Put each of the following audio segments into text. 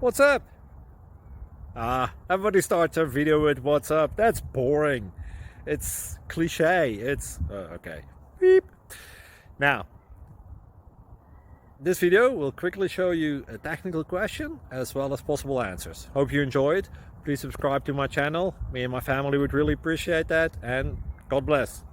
What's up? Everybody starts their video with what's up. That's boring. It's cliche. It's okay. Beep. Now, this video will quickly show you a technical question as well as possible answers. Hope you enjoyed. Please subscribe to my channel. Me and my family would really appreciate that, and God bless.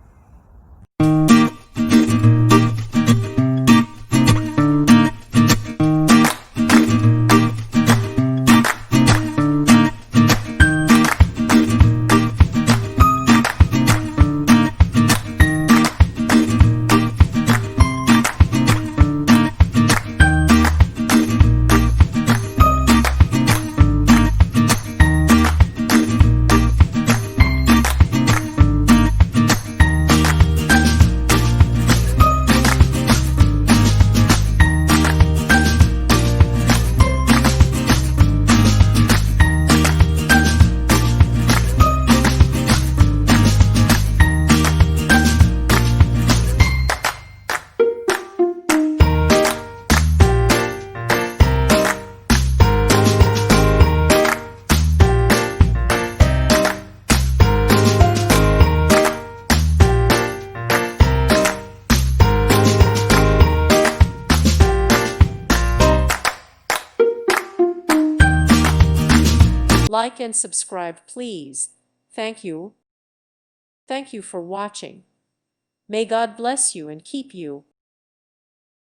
Like and subscribe, please. Thank you. Thank you for watching. May God bless you and keep you.